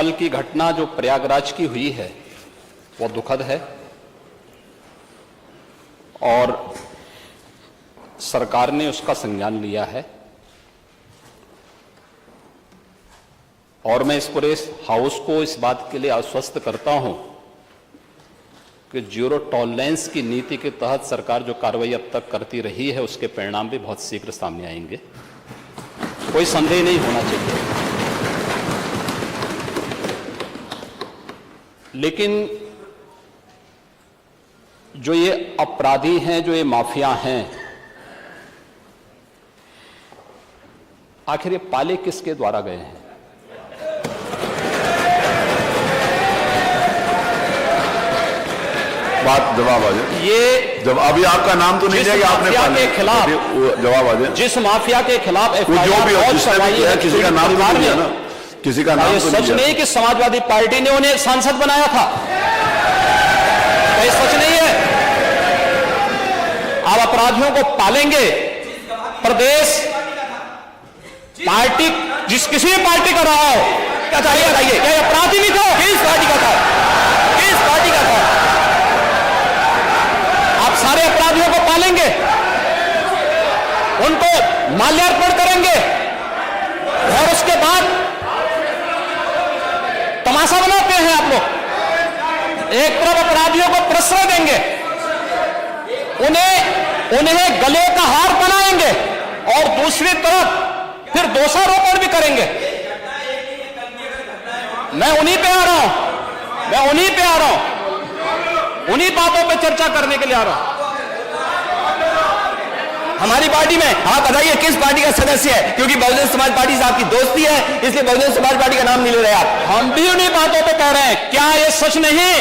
कल की घटना जो प्रयागराज की हुई है वो दुखद है और सरकार ने उसका संज्ञान लिया है और मैं इस पूरे हाउस को इस बात के लिए आश्वस्त करता हूं कि जीरो टॉलरेंस की नीति के तहत सरकार जो कार्रवाई अब तक करती रही है उसके परिणाम भी बहुत शीघ्र सामने आएंगे, कोई संदेह नहीं होना चाहिए। लेकिन जो ये अपराधी हैं, जो ये माफिया हैं, आखिर ये पाले किसके द्वारा गए हैं? बात जवाब आ जाए। ये जब अभी आपका नाम तो नहीं जाएगा, आपने के खिलाफ जवाब आ जाए। जिस माफिया के खिलाफ जो भी हो, किसी का नाम तो नहीं है ना, किसी का नाम तो सच नहीं कि समाजवादी पार्टी ने उन्हें सांसद बनाया था, ये सच नहीं है। आप अपराधियों को पालेंगे, प्रदेश पार्टी जिस किसी भी पार्टी का रहा हो, क्या चाहिए बताइए, क्या अपराधी नहीं था? किस पार्टी का था? किस पार्टी का था? आप सारे अपराधियों को पालेंगे, उनको माल्यार्पण करेंगे और उसके बाद तमाशा बनाते हैं आप लोग। एक तरफ अपराधियों को प्रश्रय देंगे, उन्हें गले का हार बनाएंगे और दूसरी तरफ फिर दोषारोपण भी करेंगे। मैं उन्हीं पे आ रहा हूं, उन्हीं बातों पे चर्चा करने के लिए आ रहा हूं। हमारी पार्टी में आप बताइए किस पार्टी का सदस्य है? क्योंकि बहुजन समाज पार्टी से आपकी दोस्ती है, इसलिए बहुजन समाज पार्टी का नाम नहीं ले रहे आप। हम भी उन्हीं बातों पे कह रहे हैं। क्या यह सच नहीं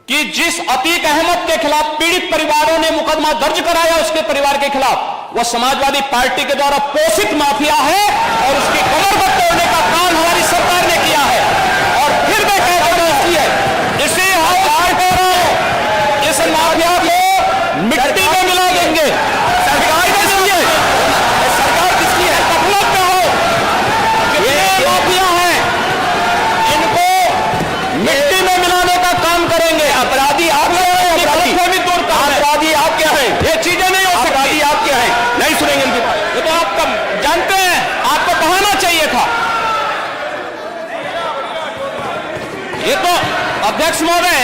कि जिस अतीक अहमद के खिलाफ पीड़ित परिवारों ने मुकदमा दर्ज कराया, उसके परिवार के खिलाफ, वह समाजवादी पार्टी के द्वारा पोषित माफिया है और उसकी कमर पर तोड़ने का काम हमारी सरकार ने किया है। और फिर मैं कहता हूं, इसी इस माफिया को मिट्टी में मिला देंगे। सरकार किसकी है? सरकार किसकी है? तकलीफ में हो, कितने माफिया हैं, इनको मिट्टी में मिलाने का काम करेंगे। अपराधी आप क्या है? अपराधी आप क्या है? ये चीजें नहीं हो सकती। अपराधी आप क्या है? नहीं सुनेंगे इनकी बात। ये तो आप जानते हैं, आपको कहना चाहिए था। ये तो अध्यक्ष महोदय,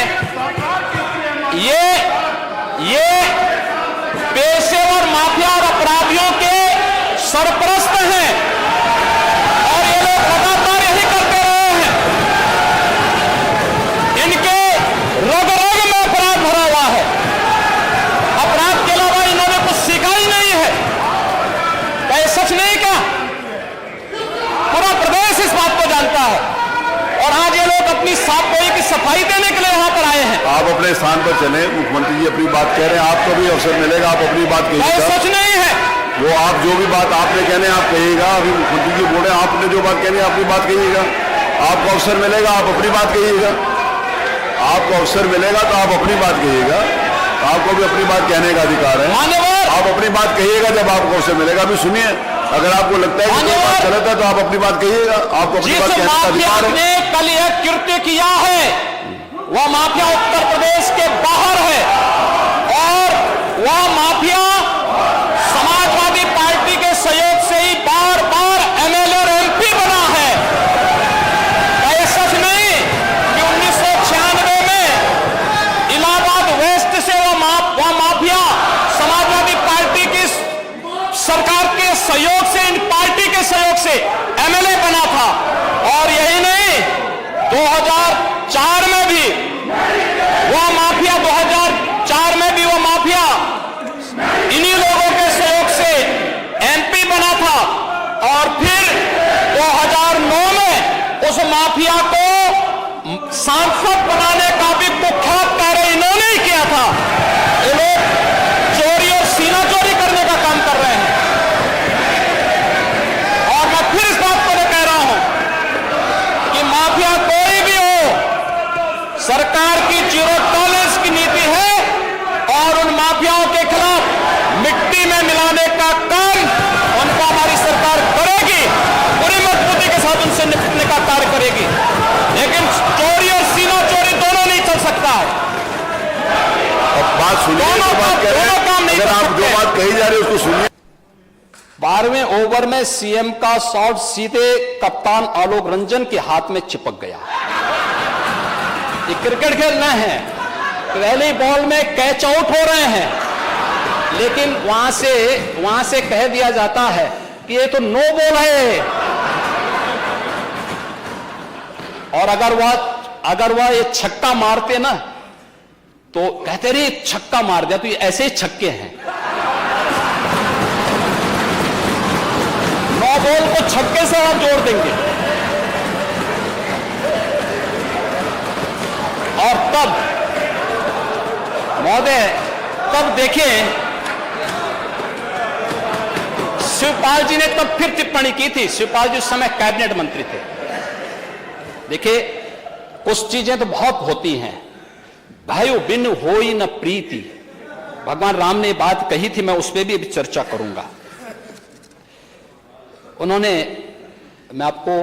ये पेशेवर माफिया और अपराधियों के सरपरस्त हैं और ये लोग लगातार यही करते रहे हैं। इनके रग रग में अपराध भरा हुआ है। अपराध के अलावा इन्होंने कुछ सीखा ही नहीं है। क्या ये सच नहीं? क्या पूरा प्रदेश इस बात को जानता है और आज ये लोग अपनी साफ गोई की सफाई देने के लिए यहां पर आए हैं। आप अपने स्थान पर चले, मुख्यमंत्री जी अपनी बात कह रहे हैं, आपको भी अवसर मिलेगा, आप अपनी बात कहिएगा। सच नहीं है वो आप जो भी बात आपने कहने आप कहिएगा। अभी मुख्यमंत्री जी बोले, आपने जो बात कहनी है अपनी बात कहिएगा। आपको अवसर मिलेगा, आप अपनी बात कहिएगा। आपको अवसर मिलेगा तो आप अपनी बात कहिएगा। आपको भी अपनी बात कहने का अधिकार है, आप अपनी बात कहिएगा जब आपको अवसर मिलेगा। अभी सुनिए, अगर आपको लगता है कि कोई बात गलत है तो आप अपनी बात कहिएगा। आपको अपनी बात कहने का अधिकार है। ने कल यह कृत्य किया है, वह माफिया उत्तर प्रदेश के बाहर है और वह माफिया समाजवादी पार्टी के सहयोग से ही बार बार एमएलए और एमपी बना है। क्या सच नहीं कि 1996 में इलाहाबाद वेस्ट से वह माफिया समाजवादी पार्टी की सरकार के सहयोग से, इन पार्टी के सहयोग से एमएलए बना था? और यही नहीं, 2004 में भी वह माफिया 2004 में भी वह माफिया इन्हीं लोगों के सहयोग से एमपी बना था और फिर 2009 में उस माफिया को सांसद बनाने का भी कुख्यात कार्य इन्होंने ही किया था। ये लोग चोरी और सीना चोरी करने का काम कर रहे हैं। और मैं फिर इस बात को कह रहा हूं कि माफिया कोई भी हो, सरकार की जीरो टॉलरेंस की नीति है और उन माफियाओं के खिलाफ मिट्टी में मिलाने का काम उनको हमारी सरकार करेगी, पूरी मजबूती के साथ उनसे निपटने का कार्य करेगी। ओवर में सीएम का शॉट सीधे कप्तान आलोक रंजन के हाथ में चिपक गया। ये क्रिकेट खेल रहे हैं, पहली बॉल में कैच आउट हो रहे हैं, लेकिन वहां से कह दिया जाता है कि ये तो नो बॉल है। और अगर वह ये छक्का मारते ना तो कहते रहे छक्का मार दिया, तो ये ऐसे ही छक्के हैं। नो बॉल को छक्के से आप जोड़ देंगे। और तब महोदय, तब देखें शिवपाल जी ने तब फिर टिप्पणी की थी। शिवपाल जी उस समय कैबिनेट मंत्री थे। देखिए, कुछ चीजें तो बहुत होती हैं। भाइयों, बिन होई न प्रीति, भगवान राम ने बात कही थी, मैं उस पर भी अभी चर्चा करूंगा। उन्होंने, मैं आपको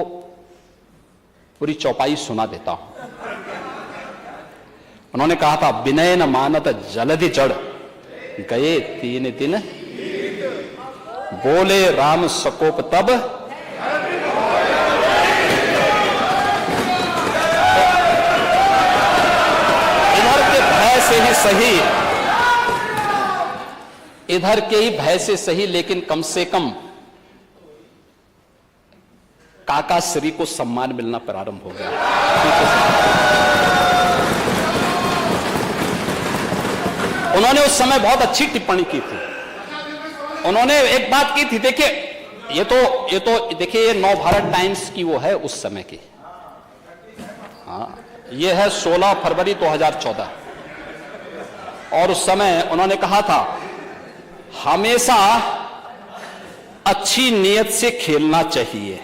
पूरी चौपाई सुना देता हूं। उन्होंने कहा था, विनय न मानत जलधि जड़, गए 3 दिन, बोले राम सकोप तब, इधर के भय से ही सही, इधर के ही भय से सही, लेकिन कम से कम काका श्री को सम्मान मिलना प्रारंभ हो गया। उन्होंने उस समय बहुत अच्छी टिप्पणी की थी। उन्होंने एक बात की थी, देखिए ये तो देखिए, ये नव भारत टाइम्स की वो है उस समय की। हाँ, ये है 16 फरवरी 2014। और उस समय उन्होंने कहा था, हमेशा अच्छी नीयत से खेलना चाहिए।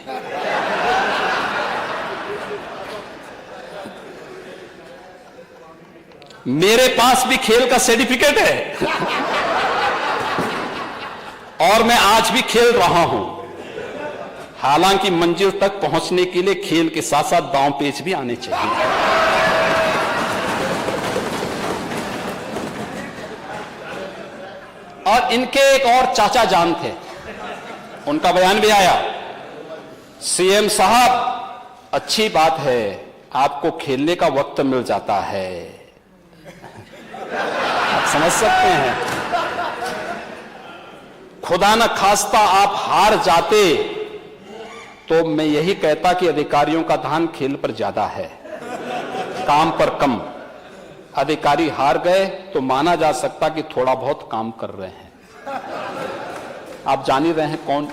मेरे पास भी खेल का सर्टिफिकेट है और मैं आज भी खेल रहा हूं। हालांकि मंजिल तक पहुंचने के लिए खेल के साथ साथ दांव पेच भी आने चाहिए। और इनके एक और चाचा जान थे, उनका बयान भी आया, सीएम साहब अच्छी बात है, आपको खेलने का वक्त मिल जाता है। आप समझ सकते हैं, खुदा न खास्ता आप हार जाते तो मैं यही कहता कि अधिकारियों का ध्यान खेल पर ज्यादा है, काम पर कम। अधिकारी हार गए तो माना जा सकता कि थोड़ा बहुत काम कर रहे हैं। आप जान ही रहे हैं कौन।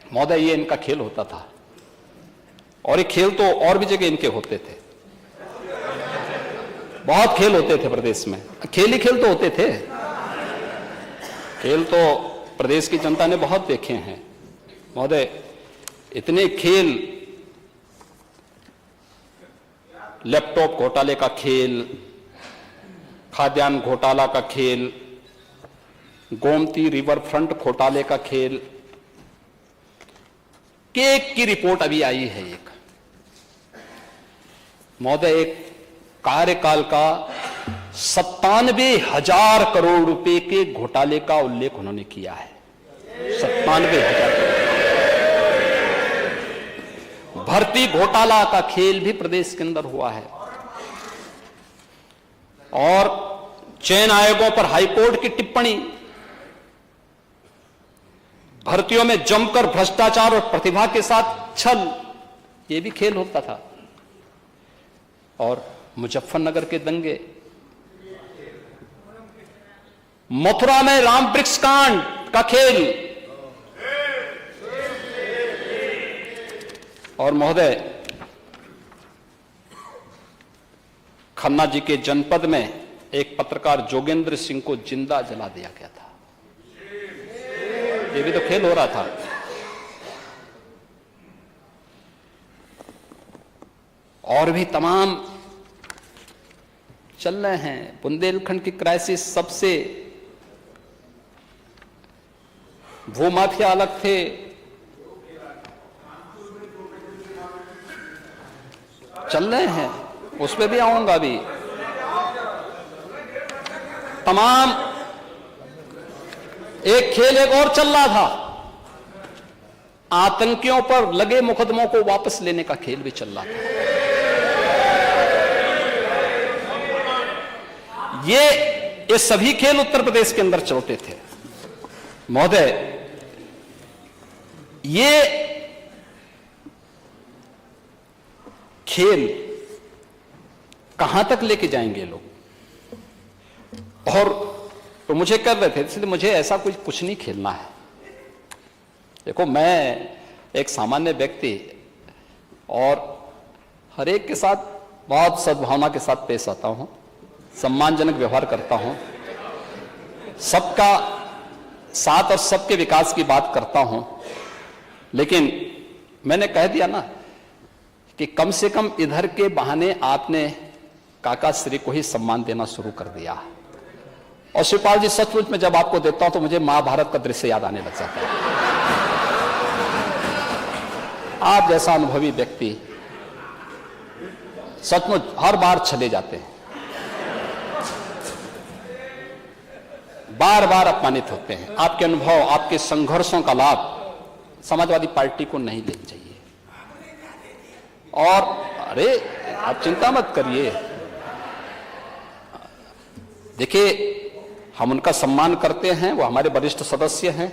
महोदय, ये इनका खेल होता था। और ये खेल तो और भी जगह इनके होते थे, बहुत खेल होते थे प्रदेश में। खेल ही खेल तो होते थे। खेल तो प्रदेश की जनता ने बहुत देखे हैं महोदय। इतने खेल, लैपटॉप घोटाले का खेल, खाद्यान्न घोटाला का खेल, गोमती रिवर फ्रंट घोटाले का खेल, केक की रिपोर्ट अभी आई है एक महोदय, एक कार्यकाल का 97,000 करोड़ रुपए के घोटाले का उल्लेख उन्होंने किया है। 97,000 करोड़। भर्ती घोटाला का खेल भी प्रदेश के अंदर हुआ है। और चयन आयोगों पर हाईकोर्ट की टिप्पणी, भर्तियों में जमकर भ्रष्टाचार और प्रतिभा के साथ छल, यह भी खेल होता था। और मुजफ्फरनगर के दंगे, मथुरा में राम वृक्ष कांड का खेल। और महोदय, खन्ना जी के जनपद में एक पत्रकार जोगेंद्र सिंह को जिंदा जला दिया गया था। ये भी तो खेल हो रहा था। और भी तमाम चल रहे हैं। बुंदेलखंड की क्राइसिस, सबसे भूमाफिया अलग थे, चल रहे हैं, उस पर भी आऊंगा अभी। तमाम एक खेल एक और चल रहा था, आतंकियों पर लगे मुकदमों को वापस लेने का खेल भी चल रहा था। ये सभी खेल उत्तर प्रदेश के अंदर चलते थे। महोदय, ये खेल कहां तक लेके जाएंगे लोग? और तो मुझे कर रहे थे, इसलिए मुझे ऐसा कुछ नहीं खेलना है। देखो, मैं एक सामान्य व्यक्ति और हर एक के साथ बहुत सद्भावना के साथ पेश आता हूं, सम्मानजनक व्यवहार करता हूं, सबका साथ और सबके विकास की बात करता हूं। लेकिन मैंने कह दिया ना कि कम से कम इधर के बहाने आपने काका श्री को ही सम्मान देना शुरू कर दिया। और शिवपाल जी, सचमुच में जब आपको देखता हूं तो मुझे महाभारत का दृश्य याद आने लग जाता है। आप जैसा अनुभवी व्यक्ति सचमुच हर बार चले जाते हैं, बार बार अपमानित होते हैं। आपके अनुभव, आपके संघर्षों का लाभ समाजवादी पार्टी को नहीं लेना चाहिए। और अरे, आप चिंता मत करिए, देखिए हम उनका सम्मान करते हैं, वो हमारे वरिष्ठ सदस्य हैं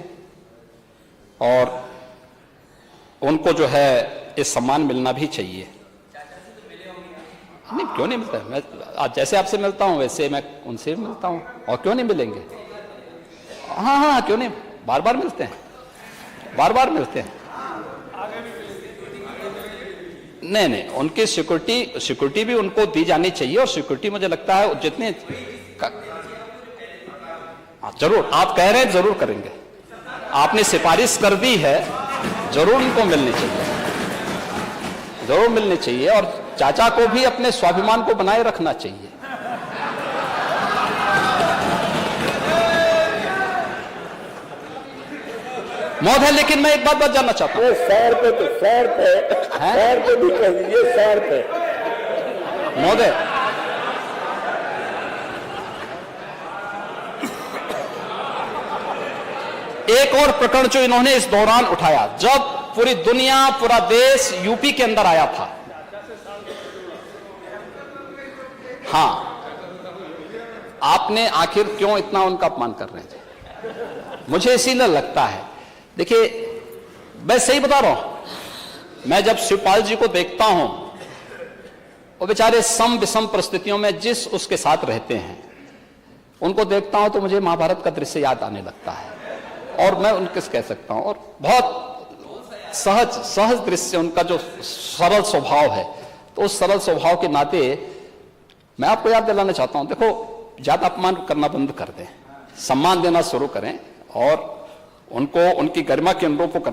और उनको जो है ये सम्मान मिलना भी चाहिए। नहीं, क्यों नहीं मिलता? मैं आज जैसे आपसे मिलता हूं वैसे मैं उनसे मिलता हूं, और क्यों नहीं मिलेंगे? हाँ हाँ, क्यों नहीं, बार बार मिलते हैं, बार बार मिलते हैं। नहीं नहीं, उनकी सिक्योरिटी भी उनको दी जानी चाहिए। और सिक्योरिटी मुझे लगता है जितने जरूर आप कह रहे हैं, जरूर करेंगे। आपने सिफारिश कर दी है, जरूर उनको मिलनी चाहिए, जरूर मिलनी चाहिए। और चाचा को भी अपने स्वाभिमान को बनाए रखना चाहिए। महोदय, लेकिन मैं एक बात जानना चाहता हूं। सैर पे भी कह दीजिए, सैर पे। महोदय, एक और प्रकरण जो इन्होंने इस दौरान उठाया, जब पूरी दुनिया, पूरा देश यूपी के अंदर आया था। हां, आपने आखिर क्यों इतना उनका अपमान कर रहे थे? मुझे इसीलिए लगता है, देखिए मैं सही बता रहा हूं, मैं जब शिवपाल जी को देखता हूं, वो बेचारे सम विषम परिस्थितियों में जिस उसके साथ रहते हैं, उनको देखता हूं तो मुझे महाभारत का दृश्य याद आने लगता है। और मैं उनके कह सकता हूं, और बहुत सहज दृश्य, उनका जो सरल स्वभाव है, तो उस सरल स्वभाव के नाते मैं आपको याद दिलाना चाहता हूं, देखो ज्यादा अपमान करना बंद कर दें, सम्मान देना शुरू करें और उनको उनकी गरिमा के अनुरूप करना